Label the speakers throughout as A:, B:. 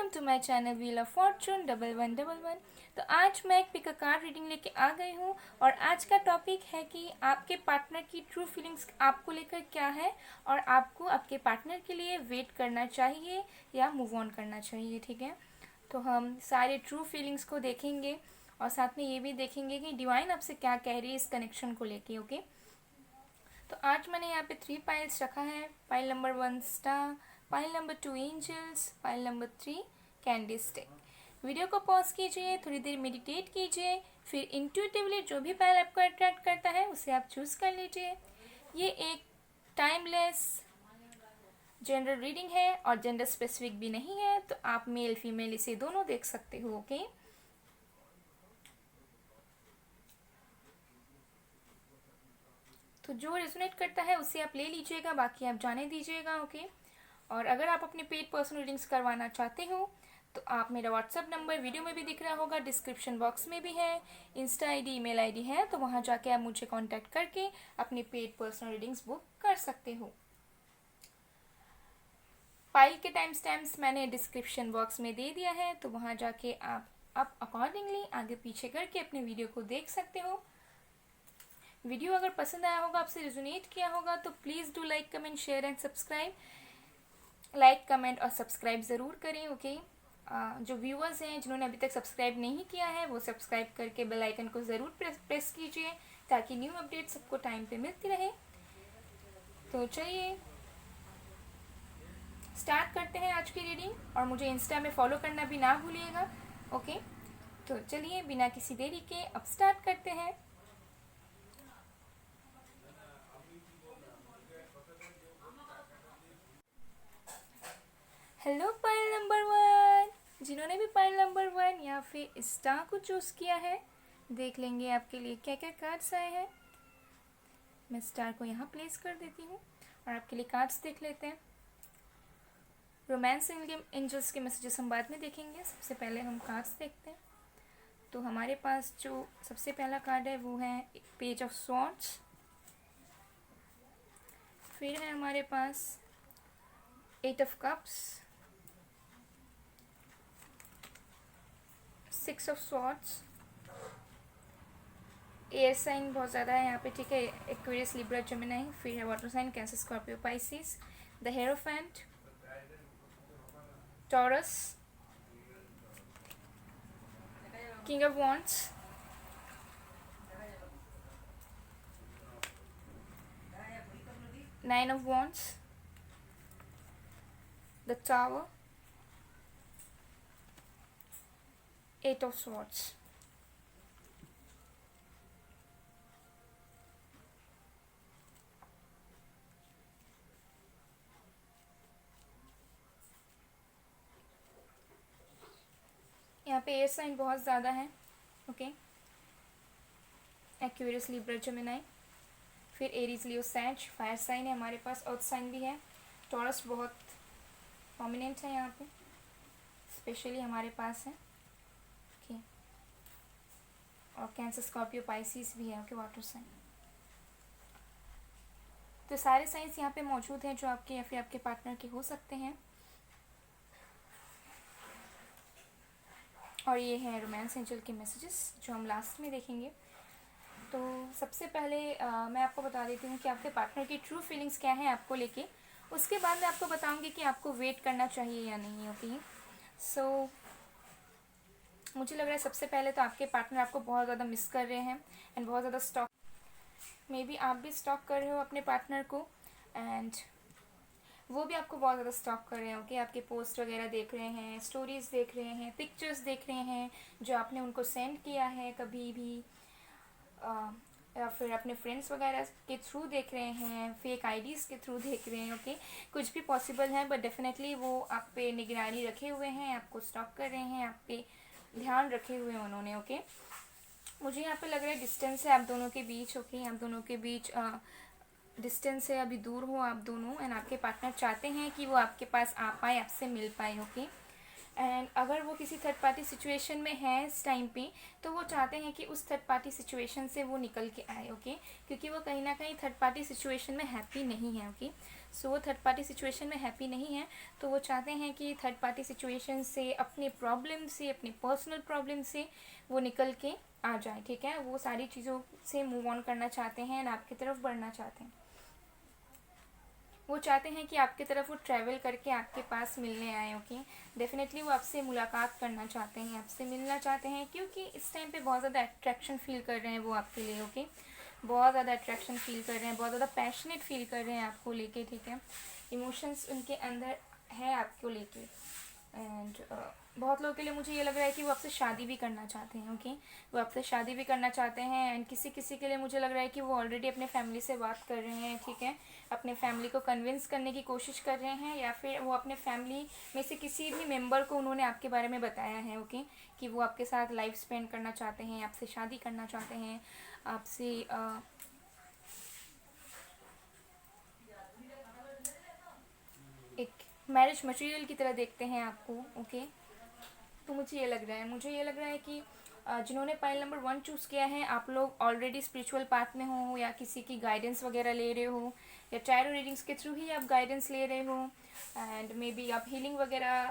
A: Welcome to my channel wheel of fortune 1111। तो आज मैं एक पिक अ कार्ड रीडिंग लेके आ गई हूँ और आज का टॉपिक है कि आपके पार्टनर की ट्रू फीलिंग्स आपको लेकर क्या है और आपको आपके पार्टनर के लिए वेट करना चाहिए या मूव ऑन करना चाहिए। ठीक है, तो हम सारे ट्रू फीलिंग्स को देखेंगे और साथ में ये भी देखेंगे कि डिवाइन आपसे क्या कह रही है इस कनेक्शन को लेके। ओके, तो आज मैंने यहाँ पे 3 पाइल्स रखा है। Pile number 1 star, pile number 2 angels, pile number 3 candy stick. Video को पॉज कीजिए, थोड़ी देर मेडिटेट कीजिए, फिर इंट्यूटिवली जो भी पाइल आपको अट्रैक्ट करता है उसे आप चूज कर लीजिए। ये एक टाइमलेस जनरल रीडिंग है और जेंडर स्पेसिफिक भी नहीं है, तो आप मेल फीमेल इसे दोनों देख सकते हो। ओके, तो जो रेजोनेट करता है उसे आप ले लीजिएगा, बाकी आप जाने दीजिएगा। ओके, और अगर आप अपने पेड पर्सनल रीडिंग्स करवाना चाहते हो तो आप मेरा व्हाट्सअप नंबर वीडियो में भी दिख रहा होगा, डिस्क्रिप्शन बॉक्स में भी है, इंस्टा आईडी ईमेल आईडी है, तो वहाँ जाके आप मुझे कांटेक्ट करके अपनी पेड पर्सनल रीडिंग्स बुक कर सकते हो। फाइल के टाइम स्टैम्प्स मैंने डिस्क्रिप्शन बॉक्स में दे दिया है, तो वहाँ जाके आप अकॉर्डिंगली आगे पीछे करके अपने वीडियो को देख सकते हो। वीडियो अगर पसंद आया होगा, आपसे रेजोनेट किया होगा, तो please do like comment share and subscribe. Like comment और सब्सक्राइब ज़रूर करें। ओके, जो व्यूअर्स हैं जिन्होंने अभी तक सब्सक्राइब नहीं किया है वो सब्सक्राइब करके बेल आइकन को ज़रूर प्रेस कीजिए ताकि न्यू अपडेट सबको टाइम पे मिलती रहे। तो चलिए स्टार्ट करते हैं आज की रीडिंग, और मुझे इंस्टा में फॉलो करना भी ना भूलिएगा। ओके, तो चलिए बिना किसी देरी के अब स्टार्ट करते हैं। हेलो पाइल नंबर 1, जिन्होंने भी पाइल नंबर 1 या फिर स्टार को चूज़ किया है, देख लेंगे आपके लिए क्या क्या कार्ड्स आए हैं। मैं स्टार को यहाँ प्लेस कर देती हूँ और आपके लिए कार्ड्स देख लेते हैं। रोमांस एंजल्स के मैसेजेस हम बाद में देखेंगे, सबसे पहले हम कार्ड्स देखते हैं। तो हमारे पास जो सबसे पहला कार्ड है वो है पेज ऑफ स्वॉर्ड्स। फिर है हमारे पास 8 of cups, 6 of swords. Air sign बहुत ज़्यादा है यहाँ पे, ठीक है, एक्वेरियस, लिब्रा, जेमिनी। फिर है water sign Cancer, Scorpio, Pisces, the Hierophant, Taurus, king of wands, nine of wands, the tower, 8 of swords. यहाँ पे एयर साइन बहुत ज़्यादा है। Okay, Aquarius, Libra, Gemini. फिर Aries, Leo, Sag, fire sign है हमारे पास, अर्थ साइन भी है। टॉरस बहुत प्रोमिनेंट है यहाँ पे, स्पेशली हमारे पास है। ओके, और कैंसर, स्कॉर्पियो, पाइसिस भी है। Okay, water sign. तो सारे साइंस यहाँ पे मौजूद हैं जो आपके या फिर आपके पार्टनर के हो सकते हैं। और ये है रोमांस एंजल के मैसेजेस जो हम लास्ट में देखेंगे। तो सबसे पहले मैं आपको बता देती हूँ कि आपके पार्टनर की ट्रू फीलिंग्स क्या हैं आपको लेके। उसके बाद मैं आपको बताऊँगी कि आपको वेट करना चाहिए या नहीं। ओके, सो मुझे लग रहा है सबसे पहले तो आपके पार्टनर आपको बहुत ज़्यादा मिस कर रहे हैं एंड बहुत ज़्यादा स्टॉक, मे बी आप भी स्टॉक कर रहे हो अपने पार्टनर को एंड वो भी आपको बहुत ज़्यादा स्टॉक कर रहे हैं। ओके, आपके पोस्ट वगैरह देख रहे हैं, स्टोरीज़ देख रहे हैं, पिक्चर्स देख रहे हैं जो आपने उनको सेंड किया है कभी भी, या फिर अपने फ्रेंड्स वगैरह के थ्रू देख रहे हैं, फेक आईडीज़ के थ्रू देख रहे हैं। ओके, कुछ भी पॉसिबल है, बट डेफिनेटली वो आप पे निगरानी रखे हुए हैं, आपको स्टॉक कर रहे हैं, आप पे ध्यान रखे हुए हैं उन्होंने। ओके, मुझे यहाँ पे लग रहा है डिस्टेंस है आप दोनों के बीच। ओके, आप दोनों के बीच डिस्टेंस है, अभी दूर हो आप दोनों, एंड आपके पार्टनर चाहते हैं कि वो आपके पास आ पाए, आपसे मिल पाए। ओके, एंड अगर वो किसी थर्ड पार्टी सिचुएशन में है इस टाइम पे, तो वो चाहते हैं कि उस थर्ड पार्टी सिचुएशन से वो निकल के आए, ओके, क्योंकि वो कहीं ना कहीं थर्ड पार्टी सिचुएशन में हैप्पी नहीं है, ओके। सो वो थर्ड पार्टी सिचुएशन में हैप्पी नहीं है, तो वो चाहते हैं कि थर्ड पार्टी सिचुएशन से, अपने प्रॉब्लम से, अपने पर्सनल प्रॉब्लम से वो निकल के आ जाए, ठीक है। वो सारी चीज़ों से मूव ऑन करना चाहते हैं एंड आपकी तरफ बढ़ना चाहते हैं। वो चाहते हैं कि आपकी तरफ वो ट्रैवल करके आपके पास मिलने आए, ओके। डेफिनेटली वो आपसे मुलाकात करना चाहते हैं, आपसे मिलना चाहते हैं, क्योंकि इस टाइम पे बहुत ज़्यादा अट्रैक्शन फील कर रहे हैं वो आपके लिए, ओके। बहुत ज़्यादा अट्रैक्शन फील कर रहे हैं, बहुत ज़्यादा पैशनेट फील कर रहे हैं आपको लेके, ठीक है। इमोशंस उनके अंदर है आपको लेके। एंड बहुत लोगों के लिए मुझे ये लग रहा है कि वो आपसे शादी भी करना चाहते हैं, ओके। वो आपसे शादी भी करना चाहते हैं एंड किसी किसी के लिए मुझे लग रहा है कि वो ऑलरेडी अपने फैमिली से बात कर रहे हैं, ठीक है। अपने फैमिली को कन्विंस करने की कोशिश कर रहे हैं, या फिर वो अपने फैमिली में से किसी भी मेंबर को उन्होंने आपके बारे में बताया है, ओके, कि वो आपके साथ लाइफ स्पेंड करना चाहते हैं, आपसे शादी करना चाहते हैं, आपसे एक मैरिज मटेरियल की तरह देखते हैं आपको, ओके। तो मुझे ये लग रहा है कि जिन्होंने पाइल नंबर 1 चूज़ किया है, आप लोग ऑलरेडी स्पिरिचुअल पाथ में हो, या किसी की गाइडेंस वगैरह ले रहे हो, या टैरो रीडिंग्स के थ्रू ही आप गाइडेंस ले रहे हो, एंड मे बी आप हीलिंग वगैरह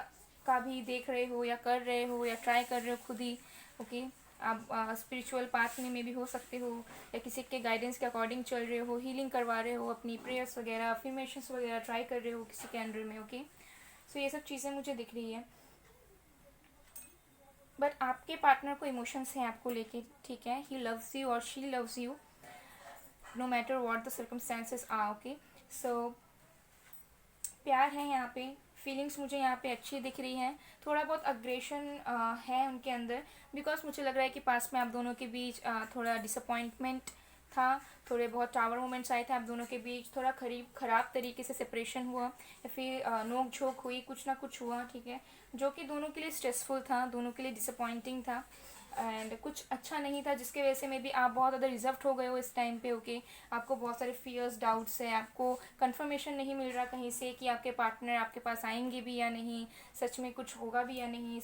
A: का भी देख रहे हो, या कर रहे हो, या ट्राई कर रहे हो खुद ही, ओके। आप स्पिरिचुअल पाथ में भी हो सकते हो, या किसी के गाइडेंस के अकॉर्डिंग चल रहे हो, हीलिंग करवा रहे हो, अपनी प्रेयर्स वगैरह, अफर्मेशंस वगैरह ट्राई कर रहे हो किसी के अंडर में, ओके। सो ये सब चीज़ें मुझे दिख रही है, बट आपके पार्टनर को इमोशंस हैं आपको लेके, ठीक है। ही लव्स यू और she loves you, no matter what the circumstances are, okay. So प्यार है यहाँ पे, फीलिंग्स मुझे यहाँ पे अच्छी दिख रही हैं। थोड़ा बहुत अग्रेशन है उनके अंदर, बिकॉज मुझे लग रहा है कि पास में आप दोनों के बीच थोड़ा डिसअपॉइंटमेंट था, थोड़े बहुत टावर मोमेंट्स आए थे आप दोनों के बीच, थोड़ा ख़राब तरीके से सेपरेशन हुआ, या फिर नोक झोंक हुई, कुछ ना कुछ हुआ, ठीक है, जो कि दोनों के लिए स्ट्रेसफुल था, दोनों के लिए डिसअपॉइंटिंग था, एंड कुछ अच्छा नहीं था, जिसके वजह से मे बी आप बहुत ज़्यादा रिजर्व हो गए हो इस टाइम पे, ओके। आपको बहुत सारे फियर्स, डाउट्स है, आपको कंफर्मेशन नहीं मिल रहा कहीं से कि आपके पार्टनर आपके पास आएंगे भी या नहीं, सच में कुछ होगा भी या नहीं,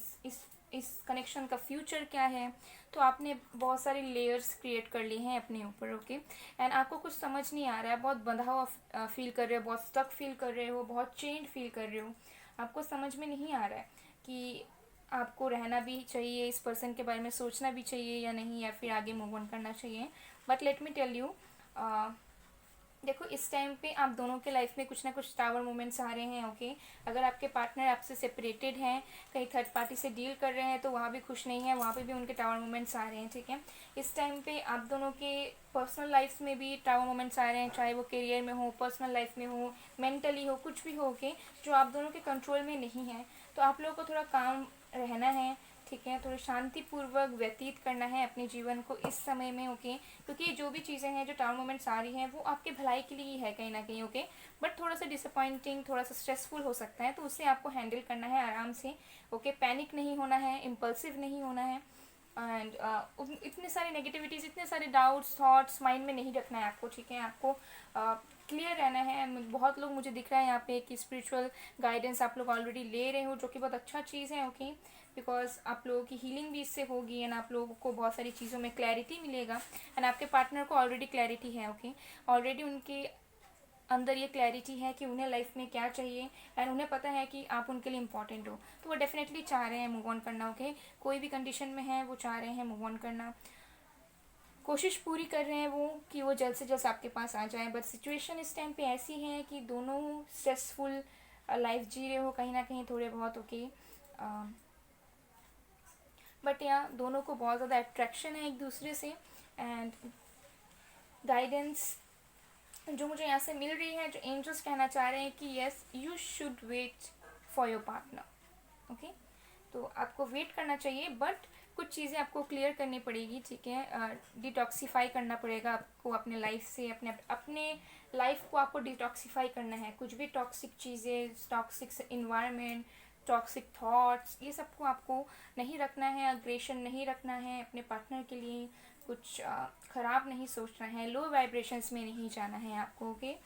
A: इस कनेक्शन का फ्यूचर क्या है। तो आपने बहुत सारे लेयर्स क्रिएट कर लिए हैं अपने ऊपर, ओके। एंड आपको कुछ समझ नहीं आ रहा है, बहुत बंधा हुआ फील कर रहे हो, बहुत स्टक फील कर रहे हो, बहुत चेंज फील कर रहे हो। आपको समझ में नहीं आ रहा है कि आपको रहना भी चाहिए, इस पर्सन के बारे में सोचना भी चाहिए या नहीं, या फिर आगे मूव ऑन करना चाहिए। But let me tell you, देखो इस टाइम पे आप दोनों के लाइफ में कुछ ना कुछ टावर मोमेंट्स आ रहे हैं, ओके। अगर आपके पार्टनर आपसे सेपरेटेड हैं, कहीं थर्ड पार्टी से डील कर रहे हैं, तो वहाँ भी खुश नहीं है, वहाँ पे भी उनके टावर मोमेंट्स आ रहे हैं, ठीक है। इस टाइम पे आप दोनों के पर्सनल लाइफ में भी टावर मोमेंट्स आ रहे हैं, चाहे वो करियर में हो, पर्सनल लाइफ में हो, मेंटली हो, कुछ भी हो, ओके, जो आप दोनों के कंट्रोल में नहीं है। तो आप लोगों को थोड़ा काम रहना है, ठीक है, थोड़ी शांतिपूर्वक व्यतीत करना है अपने जीवन को इस समय में, ओके। क्योंकि जो भी चीज़ें हैं, जो टाउन मोमेंट्स आ रही हैं, वो आपके भलाई के लिए ही है कहीं ना कहीं, ओके। बट थोड़ा सा डिसअपॉइंटिंग, थोड़ा सा स्ट्रेसफुल हो सकता है, तो उसे आपको हैंडल करना है आराम से, ओके। पैनिक नहीं होना है, इम्पल्सिव नहीं होना है, एंड इतने सारे नेगेटिविटीज़, इतने सारे डाउट्स, थॉट्स माइंड में नहीं रखना है आपको, ठीक है। आपको क्लियर रहना है। बहुत लोग मुझे दिख रहा है यहाँ पे कि स्पिरिचुअल गाइडेंस आप लोग ऑलरेडी ले रहे हो, जो कि बहुत अच्छा चीज़ है, ओके। बिकॉज आप लोगों की हीलिंग भी इससे होगी, एंड आप लोगों को बहुत सारी चीज़ों में क्लैरिटी मिलेगा, एंड आपके पार्टनर को ऑलरेडी क्लैरिटी है, ओके। ऑलरेडी उनके अंदर ये क्लैरिटी है कि उन्हें लाइफ में क्या चाहिए, एंड उन्हें पता है कि आप उनके लिए इम्पॉर्टेंट हो, तो वो डेफिनेटली चाह रहे हैं मूव ऑन करना, ओके। कोई भी कंडीशन में है, वो चाह रहे हैं मूव ऑन करना, कोशिश पूरी कर रहे हैं वो कि वो जल्द से जल्द आपके पास आ जाए। बट सिचुएशन इस टाइम पे ऐसी है कि दोनों स्ट्रेसफुल लाइफ जी रहे हो कहीं ना कहीं, थोड़े बहुत, ओके। बट यहाँ दोनों को बहुत ज़्यादा अट्रैक्शन है एक दूसरे से, एंड गाइडेंस जो मुझे यहाँ से मिल रही है, जो एंजल्स कहना चाह रहे हैं कि yes, you should wait for your partner, okay. तो आपको वेट करना चाहिए, बट कुछ चीज़ें आपको क्लियर करनी पड़ेगी, ठीक है। डिटॉक्सीफाई करना पड़ेगा आपको अपने लाइफ से, अपने अपने लाइफ को आपको डिटॉक्सीफाई करना है। कुछ भी टॉक्सिक चीज़ें, टॉक्सिक इन्वायरमेंट, टॉक्सिक थॉट्स, ये सबको आपको नहीं रखना है, अग्रेशन नहीं रखना है अपने पार्टनर के लिए, कुछ ख़राब नहीं सोचना है, लो वाइब्रेशंस में नहीं जाना है आपको, ओके।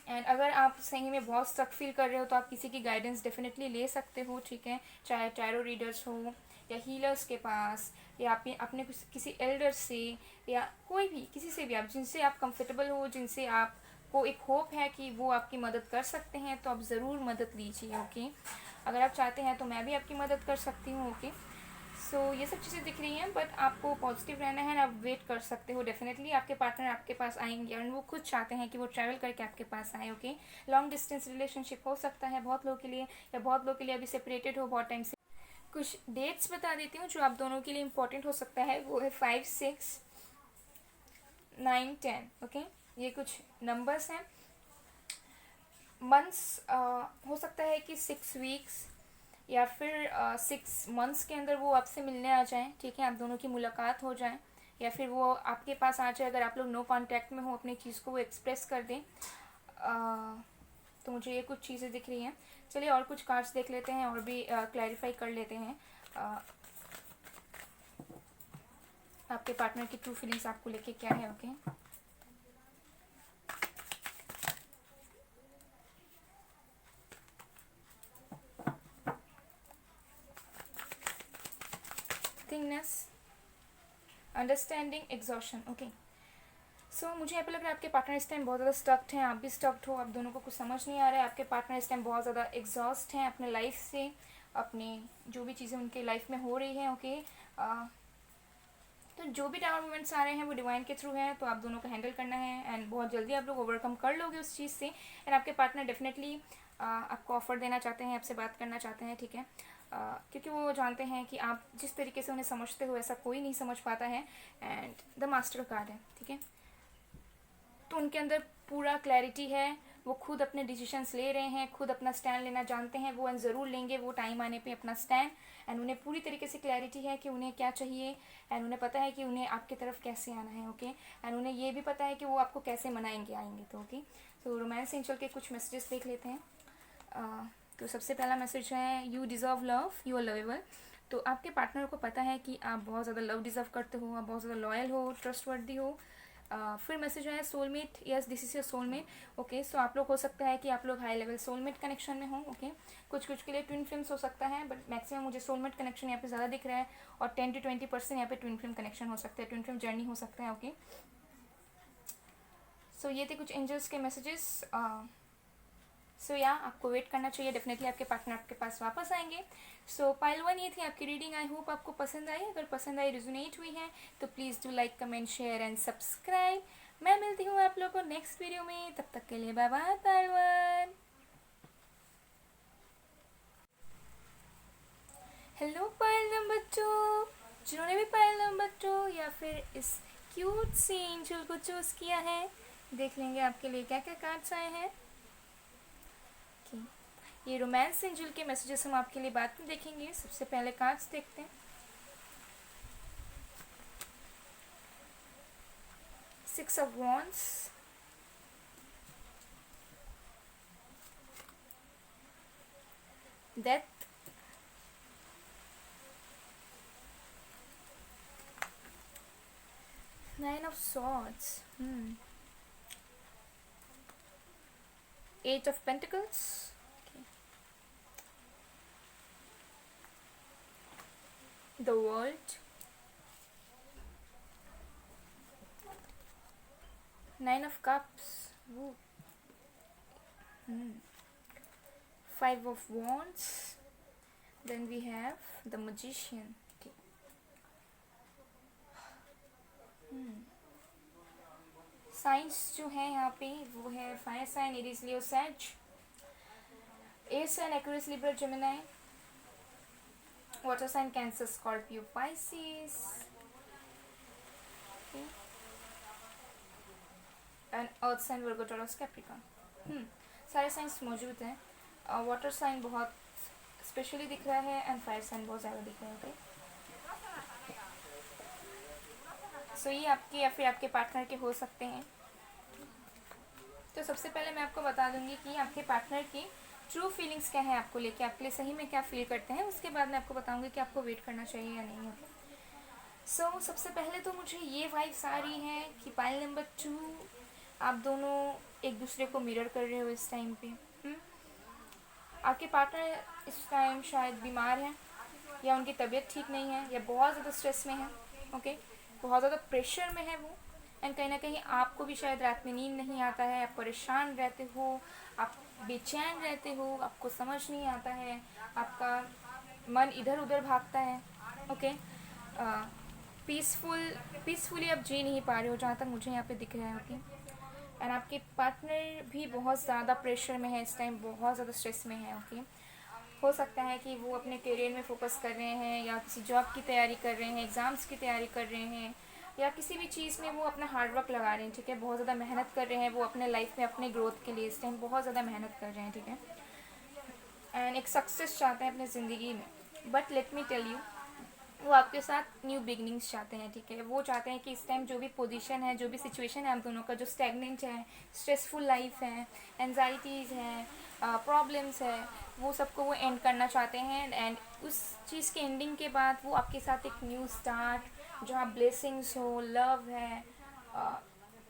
A: एंड अगर आप सही में बहुत स्टक फील कर रहे हो तो आप किसी की गाइडेंस डेफिनेटली ले सकते हो, ठीक है, चाहे टैरो रीडर्स हो या हीलर्स के पास, या अपने किसी एल्डर से, या कोई भी किसी से भी, आप जिनसे आप कंफर्टेबल हो, जिनसे आपको एक होप है कि वो आपकी मदद कर सकते हैं, तो आप ज़रूर मदद लीजिए। ओके, अगर आप चाहते हैं तो मैं भी आपकी मदद कर सकती हूँ। ओके, सो ये सब चीज़ें दिख रही हैं, बट आपको पॉजिटिव रहना है, आप वेट कर सकते हो। डेफिनेटली आपके पार्टनर आपके पास आएंगे और वो खुद चाहते हैं कि वो ट्रैवल करके आपके पास आए। ओके, लॉन्ग डिस्टेंस रिलेशनशिप हो सकता है बहुत लोगों के लिए, या बहुत लोगों के लिए अभी सेपरेटेड हो बहुत टाइम से। कुछ डेट्स बता देती हूँ जो आप दोनों के लिए इम्पोर्टेंट हो सकता है, वो है 5, 6, 9, 10। ओके, ये कुछ नंबर्स हैं। मंथ्स हो सकता है कि 6 वीक्स या फिर 6 मंथ्स के अंदर वो आपसे मिलने आ जाएं, ठीक है, आप दोनों की मुलाकात हो जाए, या फिर वो आपके पास आ जाए। अगर आप लोग नो कांटेक्ट में हो, अपनी चीज़ को वो एक्सप्रेस कर दें। तो मुझे ये कुछ चीज़ें दिख रही हैं। चलिए और कुछ कार्ड्स देख लेते हैं और भी क्लैरिफाई कर लेते हैं। आपके पार्टनर की ट्रू फीलिंग्स आपको लेके क्या है। Okay, thingness, understanding, exhaustion. Okay, so मुझे यहाँ पे लग रहा है आपके पार्टनर इस टाइम बहुत ज़्यादा स्टक्ड हैं, आप भी स्टक्ड हो, आप दोनों को कुछ समझ नहीं आ रहा है। आपके पार्टनर इस टाइम बहुत ज़्यादा एग्जॉस्ट हैं अपने लाइफ से, अपने जो भी चीज़ें उनके लाइफ में हो रही हैं। ओके, तो जो भी डाउन मोमेंट्स आ रहे हैं वो डिवाइन के थ्रू हैं, तो आप दोनों को हैंडल करना है एंड बहुत जल्दी आप लोग ओवरकम कर लोगे उस चीज़ से। एंड आपके पार्टनर डेफिनेटली आपको ऑफर देना चाहते हैं, आपसे बात करना चाहते हैं, ठीक है, क्योंकि वो जानते हैं कि आप जिस तरीके से उन्हें समझते हो ऐसा कोई नहीं समझ पाता है। एंड द मास्टर कार्ड है, ठीक है, तो उनके अंदर पूरा क्लैरिटी है, वो खुद अपने डिसीजंस ले रहे हैं, खुद अपना स्टैंड लेना जानते हैं, वो ज़रूर लेंगे वो टाइम आने पे अपना स्टैंड। एंड उन्हें पूरी तरीके से क्लैरिटी है कि उन्हें क्या चाहिए, एंड उन्हें पता है कि उन्हें आपकी तरफ कैसे आना है। ओके, एंड उन्हें ये भी पता है कि वो आपको कैसे मनाएंगे आएंगे। तो ओके, तो रोमांस एंजल के कुछ मैसेजेस देख लेते हैं। तो सबसे पहला मैसेज है you deserve love, you are lovable. तो आपके पार्टनर को पता है कि आप बहुत ज़्यादा लव डिज़र्व करते हो, आप बहुत ज़्यादा लॉयल हो, ट्रस्टवर्दी हो। फिर मैसेज है soulmate, yes this is your soulmate. Okay, so आप लोग हो सकता है कि आप लोग हाई लेवल सोलमेट कनेक्शन में हो। ओके, कुछ के लिए ट्विन फिल्म्स हो सकता है, बट मैक्सिमम मुझे सोलमेट कनेक्शन यहाँ पे ज़्यादा दिख रहा है, और 10 to 20% यहाँ पे ट्विन फिल्म कनेक्शन हो सकता है, ट्विन फिल्म जर्नी हो सकता है। ओके, सो ये थे कुछ एंजल्स के मैसेजेस। सो या आपको वेट करना चाहिए, डेफिनेटली आपके पार्टनर आपके पास वापस आएंगे। सो पाइल 1 ये थी आपकी रीडिंग। आई होप आपको पसंद आई, अगर पसंद आई, रिजोनेट हुई है, तो please do like, comment, share and subscribe. मैं मिलती हूँ आप लोगों को नेक्स्ट वीडियो में, तब तक के लिए bye bye pile 1। Hello pile number 2, जिन्होंने भी पाइल नंबर 2 या फिर इस क्यूट सी एंजल को चूज़ किया है, देख लेंगे आपके लिए क्या क्या कार्ड्स आए हैं। ये रोमांस एंजल के मैसेजेस हम आपके लिए बाद में देखेंगे, सबसे पहले कार्ड्स देखते हैं। 6 of Wands, Death, Nine of Swords, 8 of Pentacles, okay. The World, 9 of Cups, ooh. 5 of Wands, then we have the Magician, okay. Science जो है यहाँ पे वो है fire sign, Aries, Leo, Sag, air sign, Aquarius, Libra, Gemini, water sign, Cancer, Scorpio, Pisces, and earth sign, Virgo, Taurus, Capricorn. सारे signs मौजूद हैं। Water sign बहुत स्पेशली दिख रहा है एंड फायर साइन बहुत ज़्यादा दिख रहा है। ओके, सो ये आपके या फिर आपके पार्टनर के हो सकते हैं। तो सबसे पहले मैं आपको बता दूंगी कि आपके पार्टनर की ट्रू फीलिंग्स क्या है आपको लेके, आपके लिए सही में क्या फील करते हैं, उसके बाद मैं आपको बताऊंगी कि आपको वेट करना चाहिए या नहीं। सो सबसे पहले तो मुझे ये वाइब्स आ रही हैं कि पाइल नंबर 2 आप दोनों एक दूसरे को मिरर कर रहे हो इस टाइम पे। आपके पार्टनर इस टाइम शायद बीमार हैं, या उनकी तबीयत ठीक नहीं है, या बहुत ज़्यादा स्ट्रेस में है। ओके, बहुत ज़्यादा प्रेशर में है वो। एंड कहीं ना कहीं आपको भी शायद रात में नींद नहीं आता है, आप परेशान रहते हो, आप बेचैन रहते हो, आपको समझ नहीं आता है, आपका मन इधर उधर भागता है। ओके, पीसफुली आप जी नहीं पा रहे हो, जहाँ तक मुझे यहाँ पे दिख रहा है। ओके, एंड आपके पार्टनर भी बहुत ज़्यादा प्रेशर में है इस टाइम, बहुत ज़्यादा स्ट्रेस में है। ओके, हो सकता है कि वो अपने करियर में फोकस कर रहे हैं, या किसी जॉब की तैयारी कर रहे हैं, एग्ज़ाम्स की तैयारी कर रहे हैं, या किसी भी चीज़ में वो अपना हार्डवर्क लगा रहे हैं। ठीक है, बहुत ज़्यादा मेहनत कर रहे हैं वो अपने लाइफ में, अपने ग्रोथ के लिए इस टाइम बहुत ज़्यादा मेहनत कर रहे हैं। ठीक है, एंड एक सक्सेस चाहते हैं अपनी ज़िंदगी में। But let me tell you, वो आपके साथ न्यू बिगनिंग्स चाहते हैं। ठीक है, वो चाहते हैं कि इस टाइम जो भी पोजीशन है, जो भी सिचुएशन है आप दोनों का, जो स्टैगनेंट है, स्ट्रेसफुल लाइफ है, एनजाइटीज़ है, प्रॉब्लम्स है, वो सबको वो एंड करना चाहते हैं। एंड उस चीज़ के एंडिंग के बाद वो आपके साथ एक न्यू स्टार्ट, जहाँ ब्लेसिंग्स हो, लव है,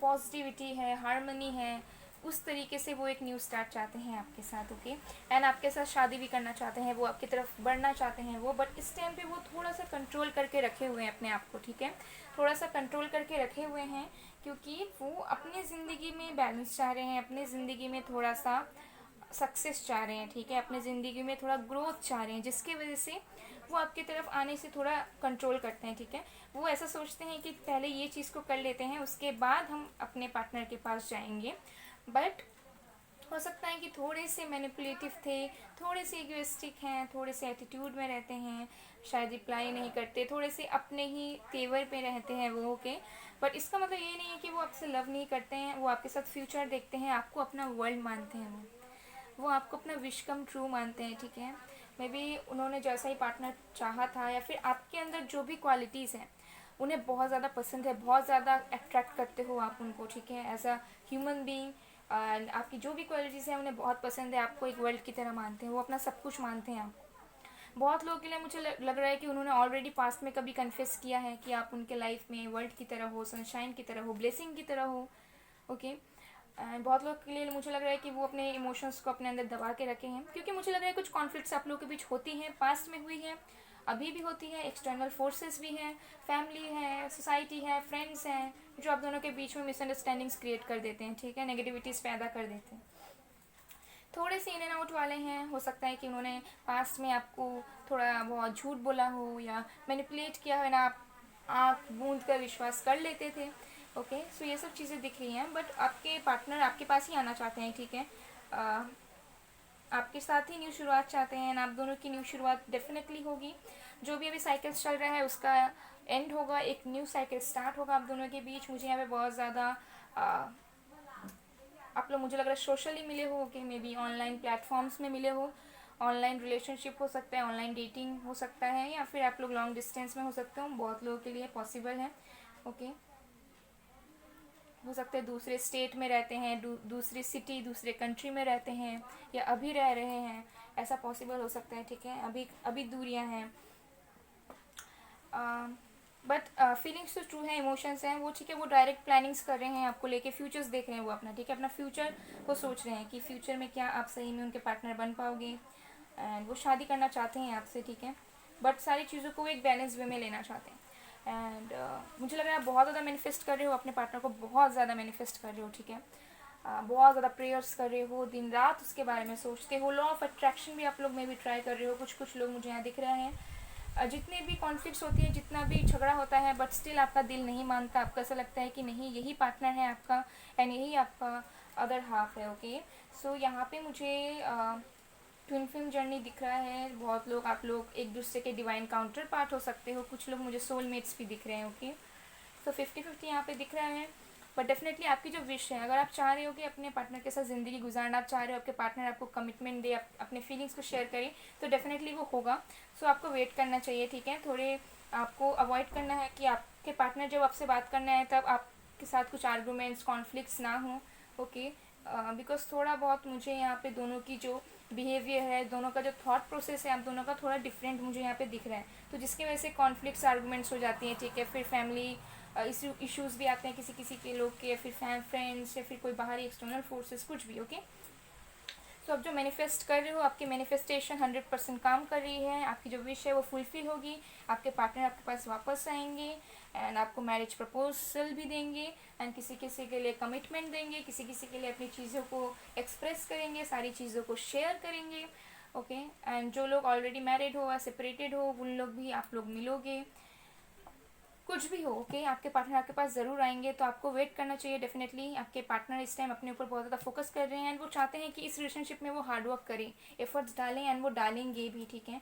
A: पॉजिटिविटी है, हारमनी है, उस तरीके से वो एक न्यू स्टार्ट चाहते हैं आपके साथ। ओके, एंड आपके साथ शादी भी करना चाहते हैं, वो आपकी तरफ बढ़ना चाहते हैं वो। बट इस टाइम पे वो थोड़ा सा कंट्रोल करके रखे हुए हैं अपने आप को। ठीक है, थोड़ा सा कंट्रोल करके रखे हुए हैं, क्योंकि वो अपनी ज़िंदगी में बैलेंस चाह रहे हैं, अपनी ज़िंदगी में थोड़ा सा सक्सेस चाह रहे हैं। ठीक है, अपनी ज़िंदगी में थोड़ा ग्रोथ चाह रहे हैं, जिसकी वजह से वो आपकी तरफ आने से थोड़ा कंट्रोल करते हैं। ठीक है, वो ऐसा सोचते हैं कि पहले ये चीज़ को कर लेते हैं, उसके बाद हम अपने पार्टनर के पास जाएंगे। बट हो सकता है कि थोड़े से मैनिपुलेटिव थे, थोड़े से इगोइस्टिक हैं, थोड़े से एटीट्यूड में रहते हैं, शायद रिप्लाई नहीं करते, थोड़े से अपने ही तेवर पे रहते हैं वो। ओके, बट इसका मतलब ये नहीं है कि वो आपसे लव नहीं करते हैं, वो आपके साथ फ्यूचर देखते हैं, आपको अपना वर्ल्ड मानते हैं वो आपको अपना विश कम ट्रू मानते हैं। ठीक है, मे बी उन्होंने जैसा ही पार्टनर चाहा था, या फिर आपके अंदर जो भी क्वालिटीज़ हैं उन्हें बहुत ज़्यादा पसंद है, बहुत ज़्यादा अट्रैक्ट करते हो आप उनको। ठीक है, as a human being, and आपकी जो भी क्वालिटीज़ हैं उन्हें बहुत पसंद है, आपको एक वर्ल्ड की तरह मानते हैं, वो अपना सब कुछ मानते हैं आपको। बहुत लोगों के लिए मुझे लग रहा है कि उन्होंने ऑलरेडी पास्ट में कभी कन्फेस किया है कि आप उनके लाइफ में वर्ल्ड की तरह हो, सनशाइन की तरह हो, ब्लेसिंग की तरह हो। ओके, एंड बहुत लोग के लिए मुझे लग रहा है कि वो अपने इमोशंस को अपने अंदर दबा के रखे हैं, क्योंकि मुझे लग रहा है कुछ कॉन्फ्लिक्ट्स आप लोगों के बीच होती हैं, पास्ट में हुई है, अभी भी होती है, एक्सटर्नल फोर्सेस भी हैं, फैमिली है, सोसाइटी है, फ्रेंड्स हैं, जो आप दोनों के बीच में मिसअंडरस्टैंडिंग्स क्रिएट कर देते हैं। ठीक है, नेगेटिविटीज़ पैदा कर देते हैं, थोड़े से इन एंड आउट वाले हैं। हो सकता है कि उन्होंने पास्ट में आपको थोड़ा बहुत झूठ बोला हो, या मैनिपुलेट किया हो ना, आप आँख बूंद कर विश्वास कर लेते थे। ओके, सो ये सब चीज़ें दिख रही हैं। बट आपके पार्टनर आपके पास ही आना चाहते हैं। ठीक है, आपके साथ ही न्यू शुरुआत चाहते हैं, आप दोनों की न्यू शुरुआत डेफिनेटली होगी। जो भी अभी साइकिल्स चल रहा है उसका एंड होगा, एक न्यू साइकिल स्टार्ट होगा आप दोनों के बीच। मुझे यहाँ पे बहुत ज़्यादा आप लोग, मुझे लग रहा है सोशली मिले हो, कि मे बी ऑनलाइन प्लेटफॉर्म्स में मिले हो, ऑनलाइन रिलेशनशिप हो सकता है, ऑनलाइन डेटिंग हो सकता है, या फिर आप लोग लॉन्ग डिस्टेंस में हो सकते हो, बहुत लोगों के लिए पॉसिबल है। ओके, हो सकता है दूसरे स्टेट में रहते हैं, दूसरी सिटी, दूसरे कंट्री में रहते हैं, या अभी रह रहे हैं, ऐसा पॉसिबल हो सकता है। ठीक है, अभी दूरियां हैं, बट फीलिंग्स तो ट्रू है, इमोशंस हैं वो। ठीक है, वो डायरेक्ट प्लानिंग्स कर रहे हैं आपको लेके, फ्यूचर्स देख रहे हैं वो अपना। ठीक है, अपना फ्यूचर वो सोच रहे हैं कि फ्यूचर में क्या आप सही में उनके पार्टनर बन पाओगे, एंड वो शादी करना चाहते हैं आपसे। ठीक है, बट सारी चीज़ों को वो एक बैलेंस वे में लेना चाहते हैं। एंड मुझे लग रहा है आप बहुत ज़्यादा मैनिफेस्ट कर रहे हो अपने पार्टनर को, बहुत ज़्यादा मैनिफेस्ट कर रहे हो। ठीक है, बहुत ज़्यादा प्रेयर्स कर रहे हो, दिन रात उसके बारे में सोचते हो, लॉ ऑफ अट्रैक्शन भी आप लोग में भी ट्राई कर रहे हो, कुछ लोग मुझे यहाँ दिख रहे हैं। जितने भी कॉन्फ्लिक्ट्स होती है, जितना भी झगड़ा होता है, बट स्टिल आपका दिल नहीं मानता, आपको ऐसा लगता है कि नहीं यही पार्टनर है आपका, एंड यही आपका अदर हाफ है। ओके, सो यहाँ पे मुझे ट्विन फिल्म जर्नी दिख रहा है। बहुत लोग, आप लोग एक दूसरे के डिवाइन काउंटर पार्ट हो सकते हो, कुछ लोग मुझे सोलमेट्स भी दिख रहे हैं। ओके, सो 50-50 यहाँ पे दिख रहा है। बट डेफिनेटली आपकी जो विश है, अगर आप चाह रहे हो कि अपने पार्टनर के साथ ज़िंदगी गुजारना, आप चाह रहे हो आपके पार्टनर आपको कमिटमेंट दे, अपने फीलिंग्स को शेयर करें, तो डेफिनेटली वो होगा। सो आपको वेट करना चाहिए। ठीक है, थोड़े आपको अवॉइड करना है कि आपके पार्टनर जब आपसे बात करना है तब आपके साथ कुछ आर्गूमेंट्स, कॉन्फ्लिक्ट्स ना हो। ओके, बिकॉज थोड़ा बहुत मुझे यहाँ पे दोनों की जो बिहेवियर है, दोनों का जो थॉट प्रोसेस है, आप दोनों का थोड़ा डिफरेंट मुझे यहाँ पे दिख रहा है, तो जिसकी वजह से कॉन्फ्लिक्ट्स, आर्गूमेंट्स हो जाती हैं। ठीक है, फिर फैमिली इश्यूज़ भी आते हैं किसी किसी के लोग के, या फिर फ्रेंड्स, या फिर कोई बाहरी एक्सटर्नल फोर्सेस, कुछ भी। ओके, तो आप जो मैनिफेस्ट कर रहे हो, आपकी मैनिफेस्टेशन 100% काम कर रही है, आपकी जो विश है वो फुलफिल होगी, आपके पार्टनर आपके पास वापस आएंगे, एंड आपको मैरिज प्रपोजल भी देंगे, एंड किसी किसी के लिए कमिटमेंट देंगे, किसी किसी के लिए अपनी चीज़ों को एक्सप्रेस करेंगे, सारी चीज़ों को शेयर करेंगे। ओके, एंड जो लोग ऑलरेडी मैरिड हो या सेपरेटेड हो, उन लोग भी आप लोग मिलोगे, कुछ भी हो। ओके, आपके पार्टनर आपके पास ज़रूर आएंगे, तो आपको वेट करना चाहिए डेफिनेटली। आपके पार्टनर इस टाइम अपने ऊपर बहुत ज़्यादा फोकस कर रहे हैं, एंड वो चाहते हैं कि इस रिलेशनशिप में वो हार्डवर्क करें, एफर्ट्स डालें, एंड वो डालेंगे भी। ठीक है,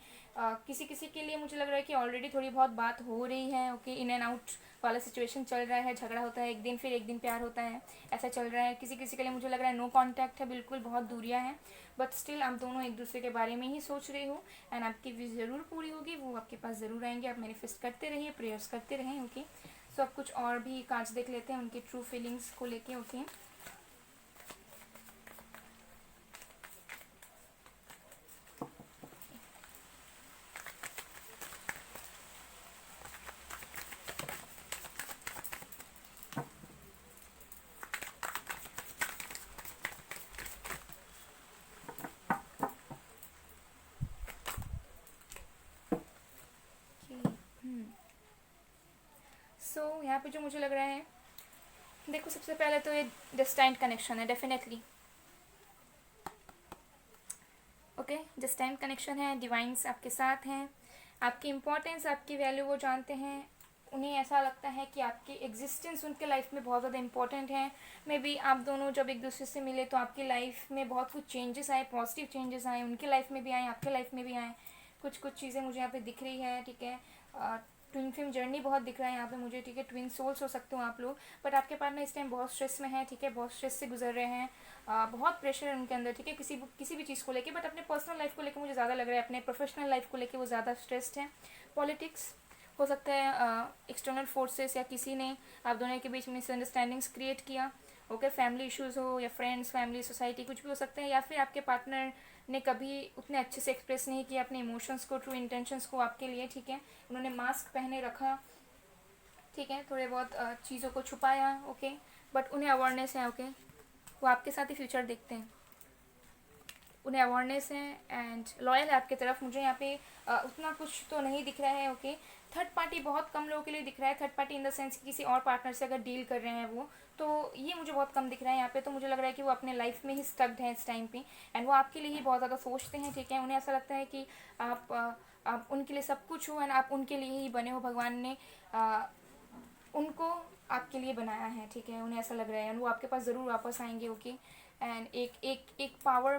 A: किसी किसी के लिए मुझे लग रहा है कि ऑलरेडी थोड़ी बहुत बात हो रही है। ओके, इन एंड आउट वाला सिचुएशन चल रहा है, झगड़ा होता है एक दिन, फिर एक दिन प्यार होता है, ऐसा चल रहा है। किसी किसी के लिए मुझे लग रहा है नो कॉन्टैक्ट है, बिल्कुल बहुत दूरियाँ हैं, बट स्टिल आप दोनों एक दूसरे के बारे में ही सोच रहे हो, एंड आपकी विश ज़रूर पूरी होगी, वो आपके पास ज़रूर आएंगे। आप मैनिफेस्ट करते रहिए, प्रेयर्स करते रहें। ओके, सो अब कुछ और भी कार्ड्स देख लेते हैं उनकी ट्रू फीलिंग्स को लेके। ओके, सो यहाँ पे जो मुझे लग रहा है, देखो सबसे पहले तो ये डेस्टाइन्ड कनेक्शन है डेफिनेटली। ओके, डेस्टाइन्ड कनेक्शन है, डिवाइन्स आपके साथ हैं, आपकी इम्पोर्टेंस, आपकी वैल्यू वो जानते हैं, उन्हें ऐसा लगता है कि आपकी एग्जिस्टेंस उनके लाइफ में बहुत ज़्यादा इंपॉर्टेंट है। मे बी आप दोनों जब एक दूसरे से मिले तो आपकी लाइफ में बहुत कुछ चेंजेस आए, पॉजिटिव चेंजेस आए, उनके लाइफ में भी आए, आपके लाइफ में भी आए। कुछ कुछ चीज़ें मुझे यहाँ पे दिख रही है। ठीक है, ट्विन फिल्म जर्नी बहुत दिख रहा है यहाँ पे मुझे। ठीक है, ट्विन सोल्स हो सकते हो आप लोग, बट आपके पार्टनर इस टाइम बहुत स्ट्रेस में है। ठीक है, बहुत स्ट्रेस से गुजर रहे हैं, बहुत प्रेशर है उनके अंदर। ठीक है, किसी भी चीज़ को लेके, बट अपने पर्सनल लाइफ को लेके मुझे ज़्यादा लग रहा है, अपने प्रोफेशनल लाइफ को लेके वो ज़्यादा स्ट्रेस्ड है। पॉलिटिक्स हो सकता है, एक्सटर्नल फोर्सेस या किसी ने आप दोनों के बीच मिसअंडरस्टैंडिंग्स क्रिएट किया। ओके, फैमिली इश्यूज़ हो, या फ्रेंड्स, फैमिली, सोसाइटी, कुछ भी हो सकते हैं, या फिर आपके पार्टनर ने कभी उतने अच्छे से एक्सप्रेस नहीं किया अपने इमोशंस को, ट्रू इंटेंशंस को आपके लिए। ठीक है, उन्होंने मास्क पहने रखा। ठीक है, थोड़े बहुत चीज़ों को छुपाया। ओके, बट उन्हें अवेयरनेस है। ओके, वो आपके साथ ही फ्यूचर देखते हैं, उन्हें अवेयरनेस है, एंड लॉयल है आपकी तरफ। मुझे यहाँ पे उतना कुछ तो नहीं दिख रहा है। ओके, थर्ड पार्टी बहुत कम लोगों के लिए दिख रहा है। Third party in the sense किसी और पार्टनर से अगर डील कर रहे हैं वो, तो ये मुझे बहुत कम दिख रहा है यहाँ पे। तो मुझे लग रहा है कि वो अपने लाइफ में ही स्टक्ड हैं इस टाइम पे, एंड वो आपके लिए ही बहुत ज़्यादा सोचते हैं। ठीक है, उन्हें ऐसा लगता है कि आप उनके लिए सब कुछ हो, एंड आप उनके लिए ही बने हो। भगवान ने उनको आपके लिए बनाया है। ठीक है, उन्हें ऐसा लग रहा है, एंड वो आपके पास ज़रूर वापस आएंगे। ओके, एंड एक पावर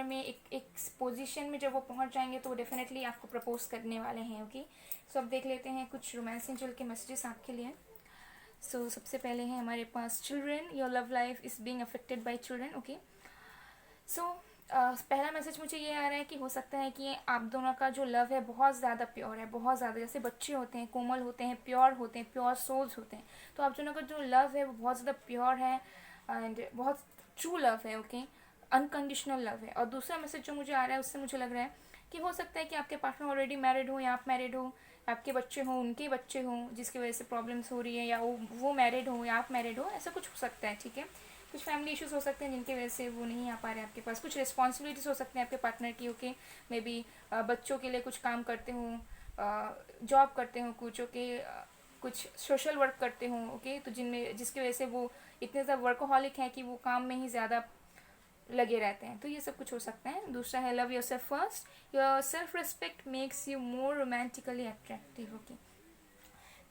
A: में एक पोजीशन में जब वो पहुंच जाएंगे तो वो डेफिनेटली आपको प्रपोज करने वाले हैं। ओके, सो अब देख लेते हैं कुछ रोमांस एंजल के मैसेजेस आपके लिए। सो सबसे पहले है हमारे पास children, your love life is being affected by children. Okay, so पहला मैसेज मुझे ये आ रहा है कि हो सकता है कि आप दोनों का जो लव है बहुत ज़्यादा प्योर है, बहुत ज़्यादा, जैसे बच्चे होते हैं, कोमल होते हैं, प्योर होते हैं, प्योर सोल्स होते हैं। तो आप दोनों का जो लव है वो बहुत ज़्यादा प्योर है, एंड बहुत ट्रू लव है। ओके, अनकंडीशनल लव है। और दूसरा मैसेज जो मुझे आ रहा है उससे मुझे लग रहा है कि हो सकता है कि आपके पार्टनर ऑलरेडी मैरिड हो, या आप मैरिड हो, आपके बच्चे हों, उनके बच्चे हों, जिसकी वजह से प्रॉब्लम्स हो रही है, या वो मैरिड हो या आप मैरिड हो, ऐसा कुछ हो सकता है। ठीक है, कुछ फैमिली इश्यूज हो सकते हैं जिनकी वजह से वो नहीं आ पा रहे आपके पास, कुछ रिस्पॉन्सिबिलिटीज़ हो सकते हैं आपके पार्टनर की। ओके, मे बी बच्चों के लिए कुछ काम करते हों, जॉब करते हों, कुछ ओके, कुछ सोशल वर्क करते हों। ओके, तो जिसकी वजह से वो इतने ज़्यादा वर्कोहॉलिक हैं कि वो काम में ही ज़्यादा लगे रहते हैं। तो ये सब कुछ हो सकता है। दूसरा है love your self first, your self respect makes you more romantically attractive. Okay,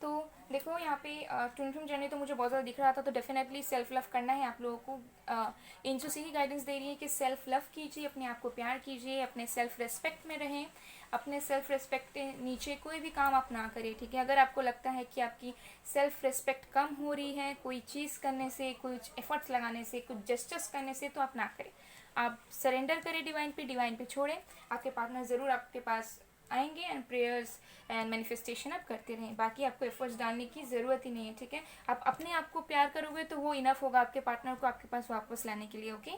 A: तो देखो यहाँ पे ट्विन फिल्म जर्नी तो मुझे बहुत ज़्यादा दिख रहा था, तो डेफिनेटली सेल्फ लव करना है आप लोगों को। एंजल से ही गाइडेंस दे रही है कि सेल्फ लव कीजिए, अपने आप को प्यार कीजिए, अपने सेल्फ रेस्पेक्ट में रहें, अपने सेल्फ रेस्पेक्ट के नीचे कोई भी काम आप ना करें। ठीक है, अगर आपको लगता है कि आपकी सेल्फ रेस्पेक्ट कम हो रही है कोई चीज़ करने से, कुछ एफर्ट्स लगाने से, कुछ जेस्चर्स करने से, तो आप ना करें, आप सरेंडर करें डिवाइन पे छोड़ें। आपके पार्टनर ज़रूर आपके पास आएंगे, एंड प्रेयर्स एंड मैनिफेस्टेशन आप करते रहें। बाकी आपको एफर्ट्स डालने की ज़रूरत ही नहीं है। ठीक है, आप अपने आप को प्यार करोगे तो वो इनफ होगा आपके पार्टनर को आपके पास वापस लाने के लिए। ओके,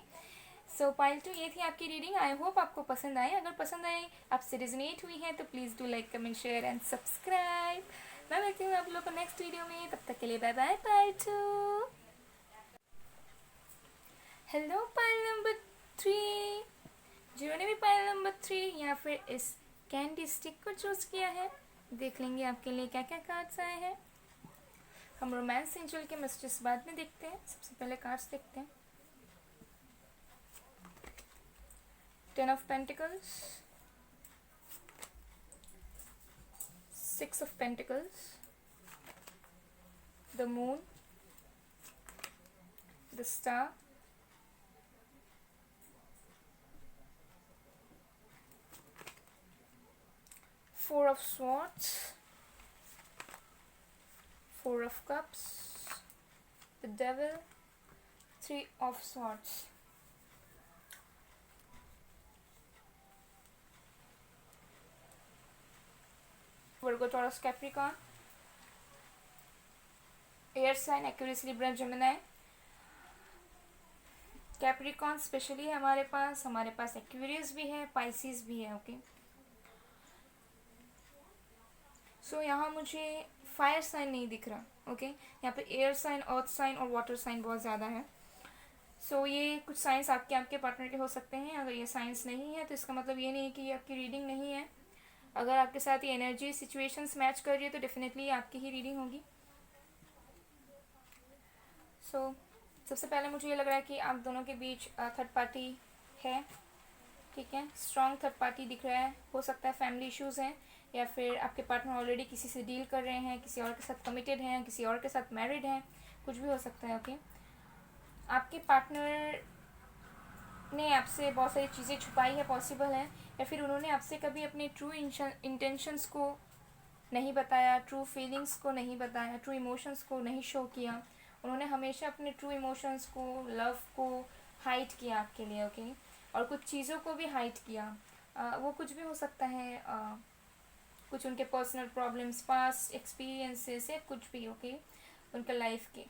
A: सो पाइल 2 ये थी आपकी रीडिंग। आई होप आपको पसंद आए। अगर पसंद आए, आपसे रिजनेट हुई है, तो please do like, comment, share and subscribe. मैं मिलती हूँ आप लोग को नेक्स्ट वीडियो में, तब तक के लिए bye bye part 2। Hello pile number 3, जिन्होंने भी पाइल नंबर 3 या फिर इस कैंडी स्टिक को चूज किया है, देख लेंगे आपके लिए क्या क्या कार्ड्स आए हैं। हम रोमांस एंजल के मैसेजेस बाद में देखते हैं, सबसे पहले कार्ड्स देखते हैं। 10 of Pentacles, 6 of Pentacles, the Moon, the Star, Four of Swords, 4 of Cups, the Devil, 3 of Swords। Virgo, Taurus, Capricorn, air sign, Aquarius, Libra, Gemini. Capricorn specially है हमारे पास एक्वेरियस भी है, पाइसिस भी है। ओके, सो यहाँ मुझे फायर साइन नहीं दिख रहा। ओके, यहाँ पे एयर साइन, अर्थ साइन और वाटर साइन बहुत ज़्यादा है। सो ये कुछ साइंस आपके पार्टनर के हो सकते हैं। अगर ये साइंस नहीं है तो इसका मतलब ये नहीं है कि ये आपकी रीडिंग नहीं है। अगर आपके साथ ये एनर्जी सिचुएशंस मैच कर रही है तो डेफिनेटली आपकी ही रीडिंग होगी। सो सबसे पहले मुझे ये लग रहा है कि आप दोनों के बीच थर्ड पार्टी है। ठीक है, स्ट्रॉन्ग थर्ड पार्टी दिख रहा है। हो सकता है फैमिली इश्यूज़ हैं, या फिर आपके पार्टनर ऑलरेडी किसी से डील कर रहे हैं, किसी और के साथ कमिटेड हैं, किसी और के साथ मैरिड हैं, कुछ भी हो सकता है। ओके, आपके पार्टनर ने आपसे बहुत सारी चीज़ें छुपाई है, पॉसिबल है, या फिर उन्होंने आपसे कभी अपने ट्रू इंटेंशंस को नहीं बताया, ट्रू फीलिंग्स को नहीं बताया, ट्रू इमोशंस को नहीं शो किया। उन्होंने हमेशा अपने ट्रू इमोशंस को, लव को हाइड किया आपके लिए। ओके, और कुछ चीज़ों को भी हाइड किया। वो कुछ भी हो सकता है, कुछ उनके पर्सनल प्रॉब्लम्स, पास्ट एक्सपीरियंसेस, या कुछ भी। ओके, उनके लाइफ के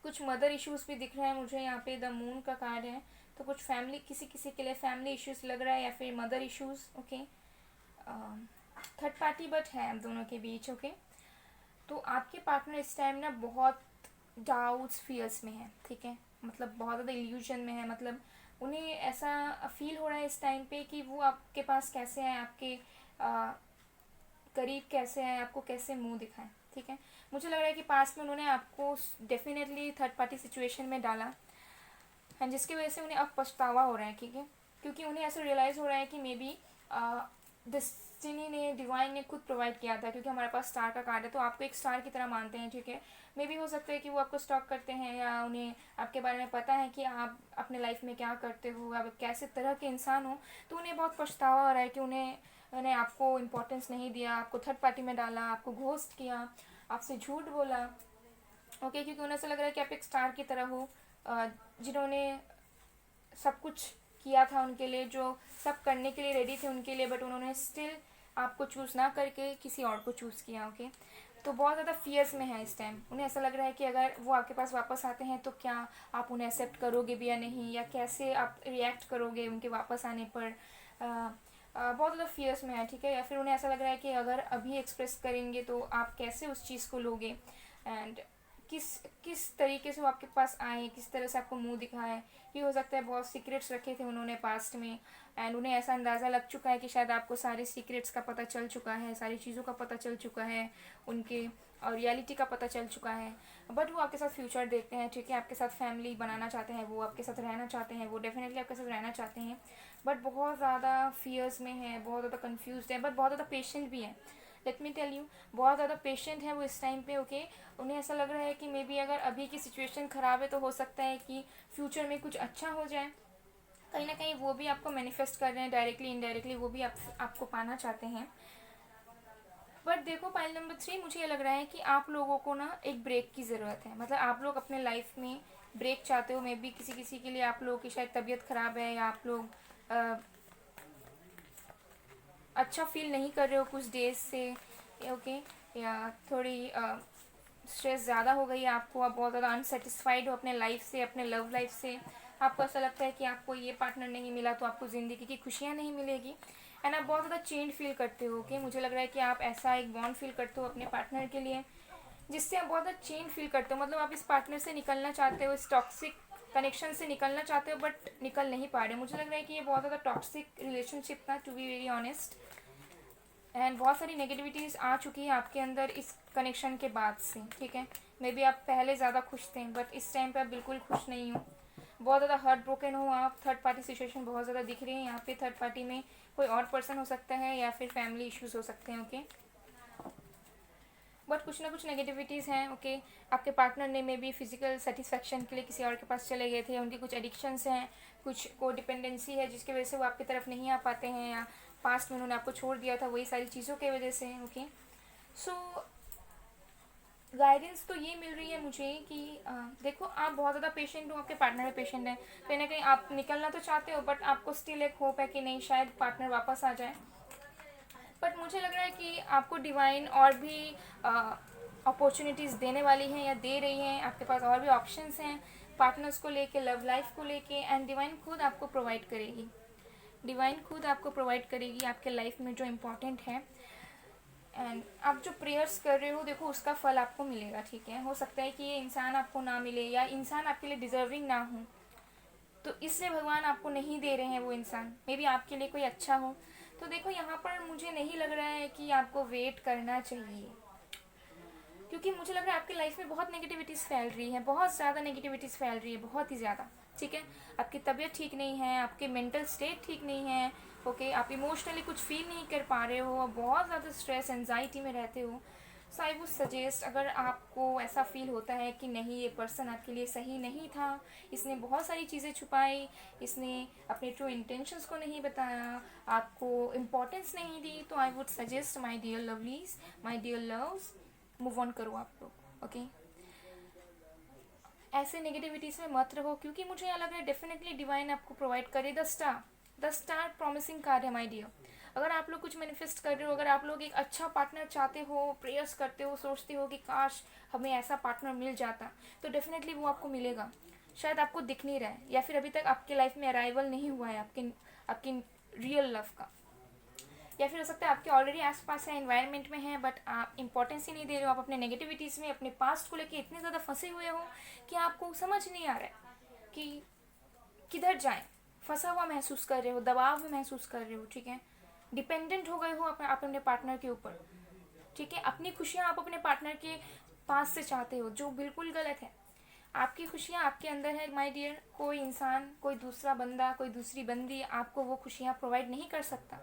A: कुछ मदर इश्यूज़ भी दिख रहे हैं मुझे। यहाँ पे द मून का कार्ड है, तो कुछ फैमिली, किसी के लिए फैमिली इश्यूज़ लग रहा है, या फिर mother issues. Okay, third party but है हम दोनों के बीच। ओके, तो आपके पार्टनर इस टाइम ना बहुत डाउट्स, फियर्स में है। ठीक है, मतलब बहुत ज़्यादा इल्यूजन में है। मतलब उन्हें ऐसा फील हो रहा है इस टाइम पे कि वो आपके पास कैसे आए, आपके करीब कैसे आए, आपको कैसे मुंह दिखाएं। ठीक है, मुझे लग रहा है कि पास में उन्होंने आपको डेफिनेटली थर्ड पार्टी सिचुएशन में डाला, एंड जिसकी वजह से उन्हें अब पछतावा हो रहा है। ठीक है, क्योंकि उन्हें ऐसा रियलाइज़ हो रहा है कि मे बी डेस्टिनी ने, डिवाइन ने खुद प्रोवाइड किया था, क्योंकि हमारे पास स्टार का कार्ड है, तो आपको एक स्टार की तरह मानते हैं। ठीक है, मे बी हो सकता है कि वो आपको स्टॉक करते हैं, या उन्हें आपके बारे में पता है कि आप अपने लाइफ में क्या करते हो, आप कैसे तरह के इंसान हो, तो उन्हें बहुत पछतावा हो रहा है कि उन्हें आपको इम्पोर्टेंस नहीं दिया, आपको थर्ड पार्टी में डाला, आपको घोस्ट किया, आपसे झूठ बोला। ओके, क्योंकि उन्हें ऐसा लग रहा है कि आप एक स्टार की तरह हो, जिन्होंने सब कुछ किया था उनके लिए, जो सब करने के लिए रेडी थे उनके लिए, बट उन्होंने स्टिल आपको चूज़ ना करके किसी और को चूज़ किया। ओके, तो बहुत ज़्यादा फियर्स में है इस टाइम। उन्हें ऐसा लग रहा है कि अगर वो आपके पास वापस आते हैं तो क्या आप उन्हें एक्सेप्ट करोगे भी या नहीं, या कैसे आप रिएक्ट करोगे उनके वापस आने पर। बहुत ज़्यादा फियर्स में है। ठीक है, या फिर उन्हें ऐसा लग रहा है कि अगर अभी एक्सप्रेस करेंगे तो आप कैसे उस चीज़ को लोगे, एंड किस तरीके से वो आपके पास आए, किस तरह से आपको मुंह दिखाए। ये हो सकता है बहुत सीक्रेट्स रखे थे उन्होंने पास्ट में, एंड उन्हें ऐसा अंदाज़ा लग चुका है कि शायद आपको सारे सीक्रेट्स का पता चल चुका है, सारी चीज़ों का पता चल चुका है उनके, और रियलिटी का पता चल चुका है। बट वो आपके साथ फ्यूचर देखते हैं। ठीक है, आपके साथ फैमिली बनाना चाहते हैं, वो आपके साथ रहना चाहते हैं, वो डेफिनेटली आपके साथ रहना चाहते हैं, बट बहुत ज़्यादा फियर्स में है, बहुत ज़्यादा कन्फ्यूज है, बट बहुत ज़्यादा पेशेंट भी है। लेट मी टेल यू, बहुत ज़्यादा पेशेंट है वो इस टाइम पे। ओके, उन्हें ऐसा लग रहा है कि मे बी अगर अभी की सिचुएशन ख़राब है तो हो सकता है कि फ्यूचर में कुछ अच्छा हो जाए। कहीं ना कहीं वो भी आपको मैनिफेस्ट कर रहे हैं, डायरेक्टली इनडायरेक्टली वो भी आपको पाना चाहते हैं। बट देखो पाइल नंबर 3, मुझे ये लग रहा है कि आप लोगों को ना एक ब्रेक की ज़रूरत है। मतलब आप लोग अपने लाइफ में ब्रेक चाहते हो। मे बी किसी के लिए आप लोगों की शायद तबीयत ख़राब है, या आप लोग अच्छा फील नहीं कर रहे हो कुछ डेज से। ओके, या थोड़ी स्ट्रेस ज़्यादा हो गई है आपको, आप बहुत ज़्यादा अनसेटिस्फाइड हो अपने लाइफ से, अपने लव लाइफ से। आपको ऐसा लगता है कि आपको ये पार्टनर नहीं मिला तो आपको ज़िंदगी की खुशियाँ नहीं मिलेगी। एंड आप बहुत ज़्यादा चेंज फील करते हो। ओके, मुझे लग रहा है कि आप ऐसा एक बॉन्ड फील करते हो अपने पार्टनर के लिए जिससे आप बहुत ज़्यादा चेंज फील करते हो। मतलब आप इस पार्टनर से निकलना चाहते हो, इस टॉक्सिक कनेक्शन से निकलना चाहते हो, बट निकल नहीं पा रहे। मुझे लग रहा है कि ये बहुत ज़्यादा टॉक्सिक रिलेशनशिप था, to be very honest. And बहुत सारी नेगेटिविटीज़ आ चुकी है आपके अंदर इस कनेक्शन के बाद से, ठीक है। मे बी आप पहले ज़्यादा खुश थे, बट इस टाइम पे आप बिल्कुल खुश नहीं हो। बहुत ज़्यादा हार्ट ब्रोकन हो आप। थर्ड पार्टी सिचुएशन बहुत ज़्यादा दिख रही है यहाँ पे। थर्ड पार्टी में कोई और पर्सन हो सकता है या फिर फैमिली इश्यूज़ हो सकते हैं। ओके, बट कुछ ना कुछ नेगेटिविटीज़ हैं। ओके, आपके पार्टनर ने मे बी फिजिकल सेटिस्फेक्शन के लिए किसी और के पास चले गए थे, उनकी कुछ एडिक्शंस हैं, कुछ को डिपेंडेंसी है जिसकी वजह से वो आपकी तरफ नहीं आ पाते हैं, या पास्ट में उन्होंने आपको छोड़ दिया था, वही सारी चीज़ों की वजह से। ओके, सो गाइडेंस तो ये मिल रही है मुझे कि देखो, आप बहुत ज़्यादा पेशेंट हो, आपके पार्टनर में पेशेंट है। कहीं ना कहीं आप निकलना तो चाहते हो, बट आपको स्टिल एक होप है कि नहीं, शायद पार्टनर वापस आ जाए। बट मुझे लग रहा है कि आपको डिवाइन और भी अपॉर्चुनिटीज़ देने वाली हैं या दे रही हैं। आपके पास और भी ऑप्शंस हैं पार्टनर्स को लेके, लव लाइफ को लेके, एंड डिवाइन खुद आपको प्रोवाइड करेगी। डिवाइन खुद आपको प्रोवाइड करेगी आपके लाइफ में जो इम्पोर्टेंट है। एंड आप जो प्रेयर्स कर रहे हो, देखो उसका फल आपको मिलेगा, ठीक है। हो सकता है कि ये इंसान आपको ना मिले या इंसान आपके लिए डिजर्विंग ना हो, तो इसलिए भगवान आपको नहीं दे रहे हैं वो इंसान। मे बी आपके लिए कोई अच्छा हो। तो देखो, यहाँ पर मुझे नहीं लग रहा है कि आपको वेट करना चाहिए, क्योंकि मुझे लग रहा है आपकी लाइफ में बहुत नेगेटिविटीज़ फैल रही है, बहुत ज़्यादा नेगेटिविटीज़ फैल रही है, बहुत ही ज़्यादा, ठीक है। आपकी तबीयत ठीक नहीं है, आपके मेंटल स्टेट ठीक नहीं है। ओके, आप इमोशनली कुछ फील नहीं कर पा रहे हो, आप बहुत ज़्यादा स्ट्रेस एंजाइटी में रहते हो। सो आई वुड सजेस्ट, अगर आपको ऐसा फील होता है कि नहीं, ये पर्सन आपके लिए सही नहीं था, इसने बहुत सारी चीज़ें छुपाई, इसने अपने ट्रू इंटेंशंस को नहीं बताया, आपको इम्पोर्टेंस नहीं दी, तो I would suggest my dear lovelies, my dear loves, move on करो आप लोग। ओके, ऐसे नेगेटिविटीज़ में मत रहो, क्योंकि मुझे यहाँ लग रहा है डेफिनेटली डिवाइन आपको प्रोवाइड करे द स्टार प्रॉमिसिंग कार्ड है माय डियर। अगर आप लोग कुछ मैनिफेस्ट कर रहे हो, अगर आप लोग एक अच्छा पार्टनर चाहते हो, प्रेयर्स करते हो, सोचते हो कि काश हमें ऐसा पार्टनर मिल जाता, तो डेफिनेटली वो आपको मिलेगा। शायद आपको दिख नहीं रहा है, या फिर अभी तक आपके लाइफ में अराइवल नहीं हुआ है आपकी रियल लव का, या फिर हो सकता है आपके ऑलरेडी आसपास है, एनवायरनमेंट में है, बट आप इंपॉर्टेंस ही नहीं दे रहे हो। आप अपने नेगेटिविटीज़ में, अपने पास्ट को लेके इतने ज़्यादा फंसे हुए हो कि आपको समझ नहीं आ रहा है कि किधर जाएं। फंसा हुआ महसूस कर रहे हो, दबाव में महसूस कर रहे हो, ठीक है। डिपेंडेंट हो गए हो आप अपने पार्टनर के ऊपर, ठीक है। अपनी खुशियाँ आप अपने पार्टनर के पास से चाहते हो, जो बिल्कुल गलत है। आपकी खुशियाँ आपके अंदर है माय डियर। कोई इंसान, कोई दूसरा बंदा, कोई दूसरी बंदी आपको वो खुशियाँ प्रोवाइड नहीं कर सकता।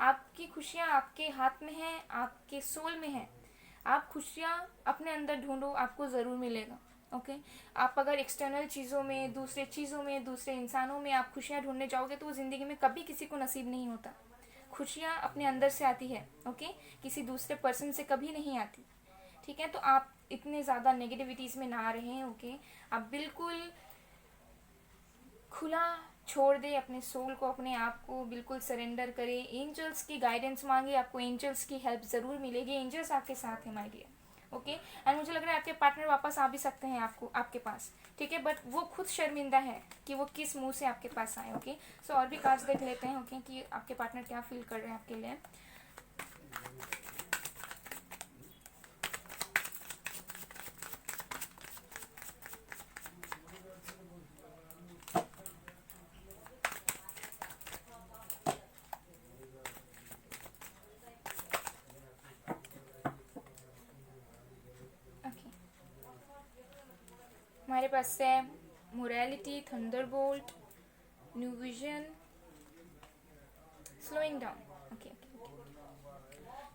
A: आपकी खुशियाँ आपके हाथ में हैं, आपके सोल में है। आप खुशियाँ अपने अंदर ढूंढो, आपको ज़रूर मिलेगा। ओके, आप अगर एक्सटर्नल चीज़ों में, दूसरे चीज़ों में, दूसरे इंसानों में आप खुशियाँ ढूंढने जाओगे, तो वो ज़िंदगी में कभी किसी को नसीब नहीं होता। खुशियाँ अपने अंदर से आती है, ओके, किसी दूसरे पर्सन से कभी नहीं आती, ठीक है। तो आप इतने ज़्यादा नेगेटिविटीज़ में ना रहें। ओके, आप बिल्कुल खुला छोड़ दे अपने सोल को, अपने आप को बिल्कुल सरेंडर करें। एंजल्स की गाइडेंस मांगे, आपको एंजल्स की हेल्प ज़रूर मिलेगी। एंजल्स आपके साथ हैं माय डियर। ओके, एंड मुझे लग रहा है आपके पार्टनर वापस आ भी सकते हैं आपके पास, ठीक है। बट वो खुद शर्मिंदा है कि वो किस मुंह से आपके पास आए। ओके, सो और भी कार्ड्स देख लेते हैं, ओके, कि आपके पार्टनर क्या फील कर रहे हैं आपके लिए। ओके, हमारे पास है morality, Thunderbolt, new vision, slowing down. Okay,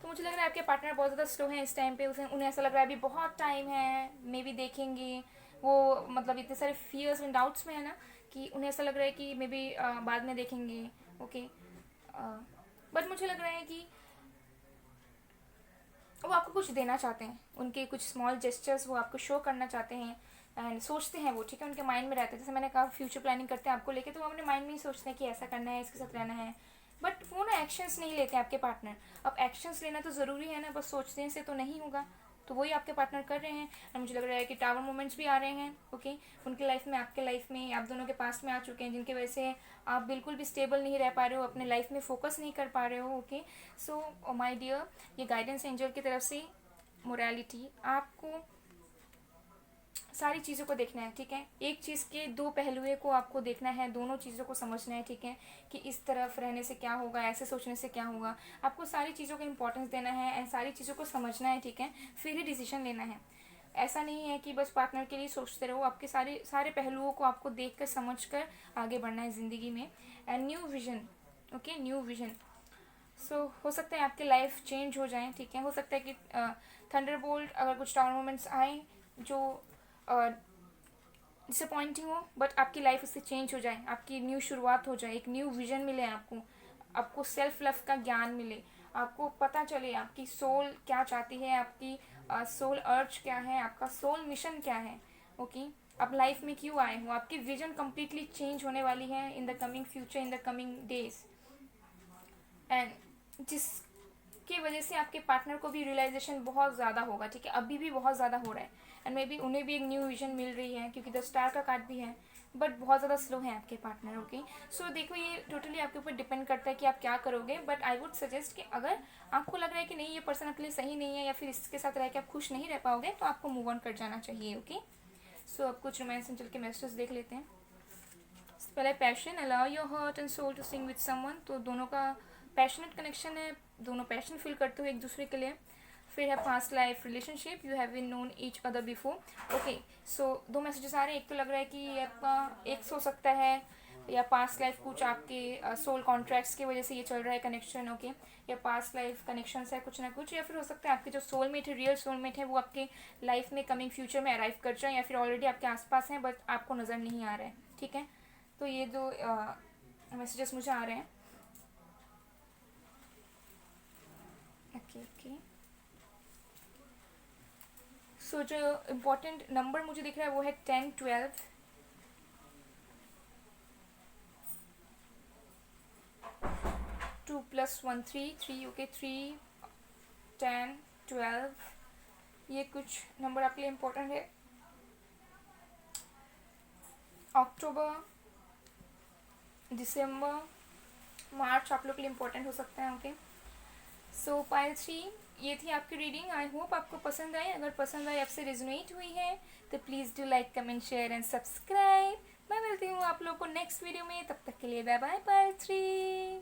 A: तो मुझे लग रहा है आपके पार्टनर बहुत ज़्यादा स्लो हैं इस टाइम पे। उन्हें ऐसा लग रहा है अभी बहुत टाइम है, मे बी देखेंगे वो, मतलब इतने सारे फियर्स एंड डाउट्स में है ना, कि उन्हें ऐसा लग रहा है कि मे बी बाद में देखेंगे। ओके, बट मुझे लग रहा है कि वो आपको कुछ देना चाहते हैं, उनके कुछ स्मॉल जेस्चर्स वो आपको शो करना चाहते हैं, एंड सोचते हैं वो, ठीक है, उनके माइंड में रहते हैं। जैसे मैंने कहा, फ्यूचर प्लानिंग करते हैं आपको लेके, तो वो अपने माइंड में ही सोचते हैं कि ऐसा करना है, इसके साथ रहना है, बट वो ना एक्शंस नहीं लेते आपके पार्टनर। अब एक्शंस लेना तो ज़रूरी है ना, बस सोचने से तो नहीं होगा। तो वही आपके पार्टनर कर रहे हैं। और मुझे लग रहा है कि टावर मोमेंट्स भी आ रहे हैं, ओके, उनके लाइफ में, आपके लाइफ में, आप दोनों के पास में आ चुके हैं, जिनकी वजह से आप बिल्कुल भी स्टेबल नहीं रह पा रहे हो, अपने लाइफ में फोकस नहीं कर पा रहे हो, ओके। सो माय डियर, ये गाइडेंस एंजल की तरफ से मोरालिटी, आपको सारी चीज़ों को देखना है, ठीक है। एक चीज़ के दो पहलुओं को आपको देखना है, दोनों चीज़ों को समझना है, ठीक है, कि इस तरफ रहने से क्या होगा, ऐसे सोचने से क्या होगा। आपको सारी चीज़ों को इंपॉर्टेंस देना है एंड सारी चीज़ों को समझना है, ठीक है, फिर ही डिसीजन लेना है। ऐसा नहीं है कि बस पार्टनर के लिए सोचते रहो, आपके सारे सारे पहलुओं को आपको देख कर समझ कर आगे बढ़ना है ज़िंदगी में। And new vision, okay, new vision. So हो सकता है आपकी लाइफ चेंज हो जाए, ठीक है। हो सकता है कि थंडरबोल्ट, अगर कुछ टावर मोमेंट्स आए जो डिसअपॉइंटिंग हो, बट आपकी लाइफ उससे चेंज हो जाए, आपकी न्यू शुरुआत हो जाए, एक न्यू विजन मिले आपको, आपको सेल्फ लव का ज्ञान मिले, आपको पता चले आपकी सोल क्या चाहती है, आपकी सोल अर्ज क्या है, आपका सोल मिशन क्या है, ओके। आप लाइफ में क्यों आए हो, आपकी विजन कम्प्लीटली चेंज होने वाली है in the coming future, in the coming days. And जिसकी वजह से आपके पार्टनर को भी रियलाइजेशन बहुत ज़्यादा होगा, ठीक है, अभी भी बहुत ज़्यादा हो रहा है। एंड मे बी उन्हें भी एक न्यू विजन मिल रही है, क्योंकि द स्टार का कार्ड भी है, बट बहुत ज़्यादा स्लो है आपके पार्टनर, ओके। सो देखो, ये टोटली आपके ऊपर डिपेंड करता है कि आप क्या करोगे, बट आई वुड सजेस्ट कि अगर आपको लग रहा है कि नहीं, ये पर्सन आपके लिए सही नहीं है, या फिर इसके साथ रह के आप खुश नहीं रह पाओगे, तो आपको मूव ऑन कर जाना चाहिए, ओके। सो अब कुछ रोमांस एंजल के मैसेजेस देख लेते हैं। पहले passion, allow your heart and soul to sing with someone, तो दोनों का पैशनेट कनेक्शन है, दोनों पैशन फील करते हो एक दूसरे के लिए। फिर है past life relationship, you have been known each other before, okay. So दो मैसेजेस आ रहे हैं, एक तो लग रहा है कि ये आपका एक्स हो सकता है, या पास्ट लाइफ कुछ आपके सोल कॉन्ट्रैक्ट्स की वजह से ये चल रहा है कनेक्शन, ओके, या पास्ट लाइफ कनेक्शन है कुछ ना कुछ, या फिर हो सकता है आपके जो सोलमेट है, रियल सोलमेट है, वो आपके लाइफ में कमिंग फ्यूचर में अराइव कर जाए, या फिर ऑलरेडी आपके आसपास हैं बट आपको नज़र नहीं आ रहा है, ठीक है। तो ये दो मैसेजेस मुझे आ रहे हैं, ओके ओके। सो जो इम्पोर्टेंट नंबर मुझे दिख रहा है वो है 10, 12, 2 + 1 3, 3, ओके, 3, 10, 12, ये कुछ नंबर आपके लिए इम्पोर्टेंट है। अक्टूबर, दिसंबर, मार्च आप लोग के लिए इम्पोर्टेंट हो सकता है, ओके। सो पाइल 3, ये थी आपकी रीडिंग। आई होप आपको पसंद आए, अगर पसंद आए, आपसे रेजोनेट हुई है, तो please do like, comment, share and subscribe. मैं मिलती हूँ आप लोग को नेक्स्ट वीडियो में, तब तक के लिए बाय बाय पाइल 3।